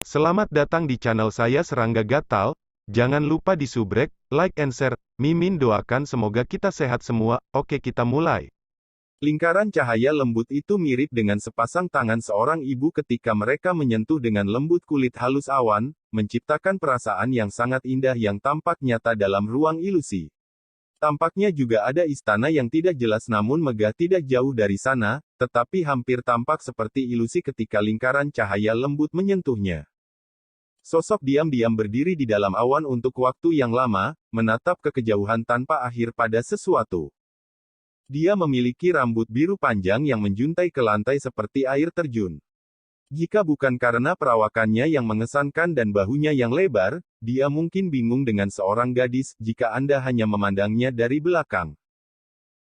Selamat datang di channel saya Serangga Gatal. Jangan lupa di subrek, like and share. Mimin doakan semoga kita sehat semua. Oke, kita mulai. Lingkaran cahaya lembut itu mirip dengan sepasang tangan seorang ibu ketika mereka menyentuh dengan lembut kulit halus awan, menciptakan perasaan yang sangat indah yang tampak nyata dalam ruang ilusi. Tampaknya juga ada istana yang tidak jelas namun megah tidak jauh dari sana, tetapi hampir tampak seperti ilusi ketika lingkaran cahaya lembut menyentuhnya. Sosok diam-diam berdiri di dalam awan untuk waktu yang lama, menatap ke kejauhan tanpa akhir pada sesuatu. Dia memiliki rambut biru panjang yang menjuntai ke lantai seperti air terjun. Jika bukan karena perawakannya yang mengesankan dan bahunya yang lebar, dia mungkin bingung dengan seorang gadis jika Anda hanya memandangnya dari belakang.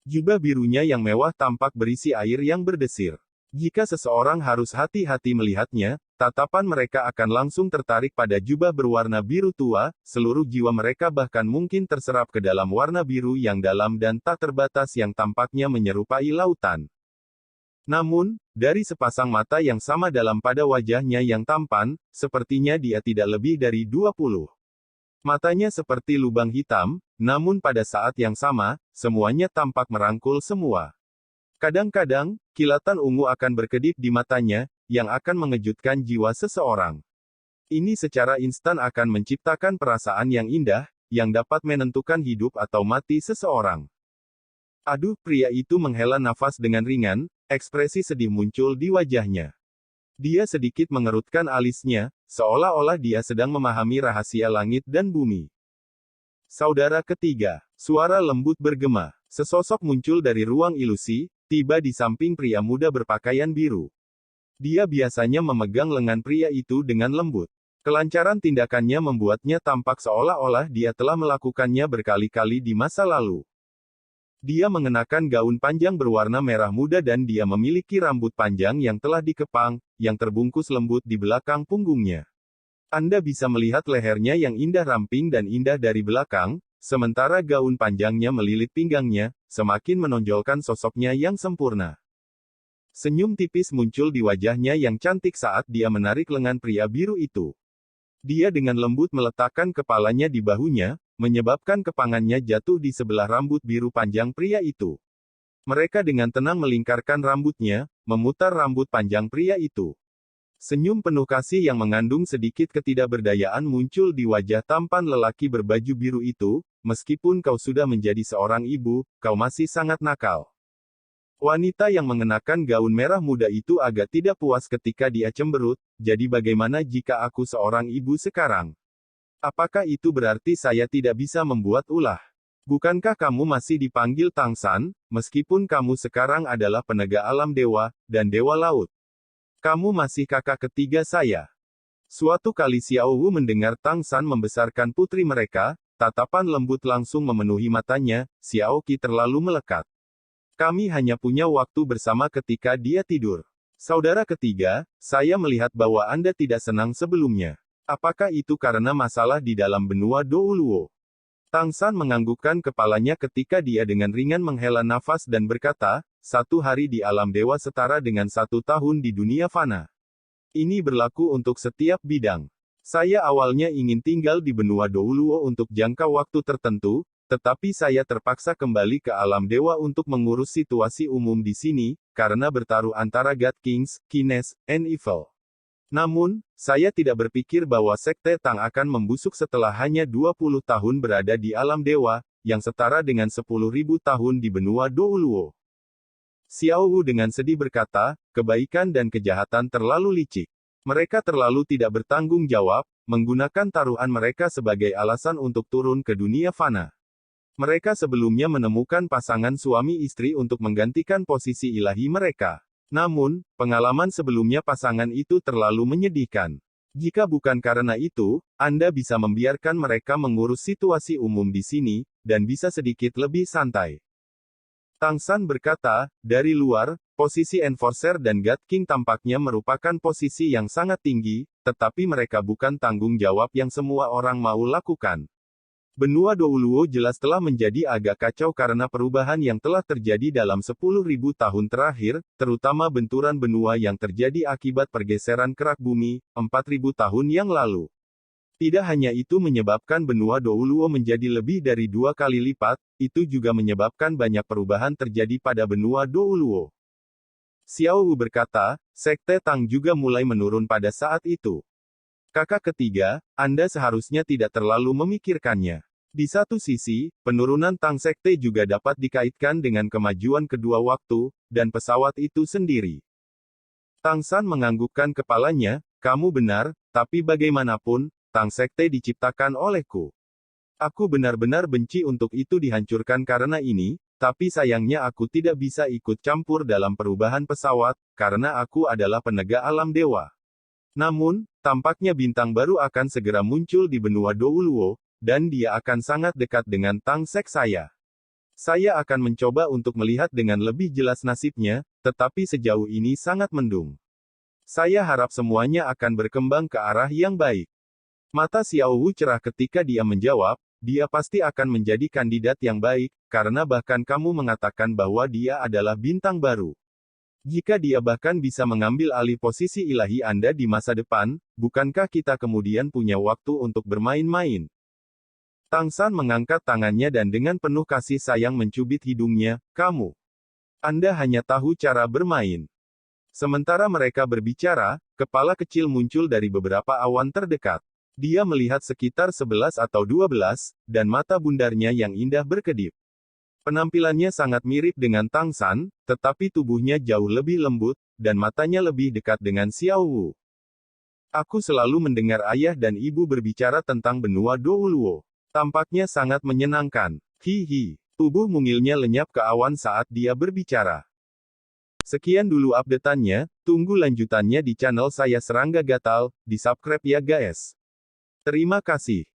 Jubah birunya yang mewah tampak berisi air yang berdesir. Jika seseorang harus hati-hati melihatnya, tatapan mereka akan langsung tertarik pada jubah berwarna biru tua, seluruh jiwa mereka bahkan mungkin terserap ke dalam warna biru yang dalam dan tak terbatas yang tampaknya menyerupai lautan. Namun, dari sepasang mata yang sama dalam pada wajahnya yang tampan, sepertinya dia tidak lebih dari 20. Matanya seperti lubang hitam, namun pada saat yang sama, semuanya tampak merangkul semua. Kadang-kadang, kilatan ungu akan berkedip di matanya, yang akan mengejutkan jiwa seseorang. Ini secara instan akan menciptakan perasaan yang indah, yang dapat menentukan hidup atau mati seseorang. Aduh, pria itu menghela nafas dengan ringan, ekspresi sedih muncul di wajahnya. Dia sedikit mengerutkan alisnya, seolah-olah dia sedang memahami rahasia langit dan bumi. Saudara ketiga, suara lembut bergema. Sesosok muncul dari ruang ilusi, tiba di samping pria muda berpakaian biru. Dia biasanya memegang lengan pria itu dengan lembut. Kelancaran tindakannya membuatnya tampak seolah-olah dia telah melakukannya berkali-kali di masa lalu. Dia mengenakan gaun panjang berwarna merah muda dan dia memiliki rambut panjang yang telah dikepang, yang terbungkus lembut di belakang punggungnya. Anda bisa melihat lehernya yang indah ramping dan indah dari belakang, sementara gaun panjangnya melilit pinggangnya, semakin menonjolkan sosoknya yang sempurna. Senyum tipis muncul di wajahnya yang cantik saat dia menarik lengan pria biru itu. Dia dengan lembut meletakkan kepalanya di bahunya, menyebabkan kepangannya jatuh di sebelah rambut biru panjang pria itu. Mereka dengan tenang melingkarkan rambutnya, memutar rambut panjang pria itu. Senyum penuh kasih yang mengandung sedikit ketidakberdayaan muncul di wajah tampan lelaki berbaju biru itu, meskipun kau sudah menjadi seorang ibu, kau masih sangat nakal. Wanita yang mengenakan gaun merah muda itu agak tidak puas ketika dia cemberut, jadi bagaimana jika aku seorang ibu sekarang? Apakah itu berarti saya tidak bisa membuat ulah? Bukankah kamu masih dipanggil Tangsan, meskipun kamu sekarang adalah penegak alam dewa, dan dewa laut? Kamu masih kakak ketiga saya. Suatu kali Xiao Wu mendengar Tangsan membesarkan putri mereka, tatapan lembut langsung memenuhi matanya, Xiao Qi terlalu melekat. Kami hanya punya waktu bersama ketika dia tidur. Saudara ketiga, saya melihat bahwa Anda tidak senang sebelumnya. Apakah itu karena masalah di dalam benua Douluo? Tangsan menganggukkan kepalanya ketika dia dengan ringan menghela nafas dan berkata, 1 hari di alam dewa setara dengan 1 tahun di dunia fana. Ini berlaku untuk setiap bidang. Saya awalnya ingin tinggal di benua Douluo untuk jangka waktu tertentu, tetapi saya terpaksa kembali ke alam dewa untuk mengurus situasi umum di sini, karena bertaruh antara God Kings, Kines, and Evil. Namun, saya tidak berpikir bahwa Sekte Tang akan membusuk setelah hanya 20 tahun berada di alam dewa, yang setara dengan 10.000 tahun di benua Douluo. Xiao Wu dengan sedih berkata, kebaikan dan kejahatan terlalu licik. Mereka terlalu tidak bertanggung jawab, menggunakan taruhan mereka sebagai alasan untuk turun ke dunia fana. Mereka sebelumnya menemukan pasangan suami istri untuk menggantikan posisi ilahi mereka. Namun, pengalaman sebelumnya pasangan itu terlalu menyedihkan. Jika bukan karena itu, Anda bisa membiarkan mereka mengurus situasi umum di sini, dan bisa sedikit lebih santai. Tangsan berkata, dari luar, posisi Enforcer dan God King tampaknya merupakan posisi yang sangat tinggi, tetapi mereka bukan tanggung jawab yang semua orang mau lakukan. Benua Douluo jelas telah menjadi agak kacau karena perubahan yang telah terjadi dalam 10.000 tahun terakhir, terutama benturan benua yang terjadi akibat pergeseran kerak bumi, 4.000 tahun yang lalu. Tidak hanya itu menyebabkan benua Douluo menjadi lebih dari 2 kali lipat, itu juga menyebabkan banyak perubahan terjadi pada benua Douluo. Xiao Wu berkata, Sekte Tang juga mulai menurun pada saat itu. Kakak ketiga, Anda seharusnya tidak terlalu memikirkannya. Di satu sisi, penurunan Tang Sekte juga dapat dikaitkan dengan kemajuan kedua waktu, dan pesawat itu sendiri. Tang San menganggukkan kepalanya, kamu benar, tapi bagaimanapun, Tang Sekte diciptakan olehku. Aku benar-benar benci untuk itu dihancurkan karena ini, tapi sayangnya aku tidak bisa ikut campur dalam perubahan pesawat, karena aku adalah penegak alam dewa. Namun, tampaknya bintang baru akan segera muncul di benua Douluo, dan dia akan sangat dekat dengan Tang Sek saya. Saya akan mencoba untuk melihat dengan lebih jelas nasibnya, tetapi sejauh ini sangat mendung. Saya harap semuanya akan berkembang ke arah yang baik. Mata Xiao Wu cerah ketika dia menjawab, dia pasti akan menjadi kandidat yang baik, karena bahkan kamu mengatakan bahwa dia adalah bintang baru. Jika dia bahkan bisa mengambil alih posisi ilahi Anda di masa depan, bukankah kita kemudian punya waktu untuk bermain-main? Tang San mengangkat tangannya dan dengan penuh kasih sayang mencubit hidungnya, kamu. Anda hanya tahu cara bermain. Sementara mereka berbicara, kepala kecil muncul dari beberapa awan terdekat. Dia melihat sekitar 11 atau 12, dan mata bundarnya yang indah berkedip. Penampilannya sangat mirip dengan Tang San, tetapi tubuhnya jauh lebih lembut, dan matanya lebih dekat dengan Xiao Wu. Aku selalu mendengar ayah dan ibu berbicara tentang benua Douluo. Tampaknya sangat menyenangkan. Hihi. Tubuh mungilnya lenyap ke awan saat dia berbicara. Sekian dulu update-annya, tunggu lanjutannya di channel saya Serangga Gatal, di subscribe ya guys. Terima kasih.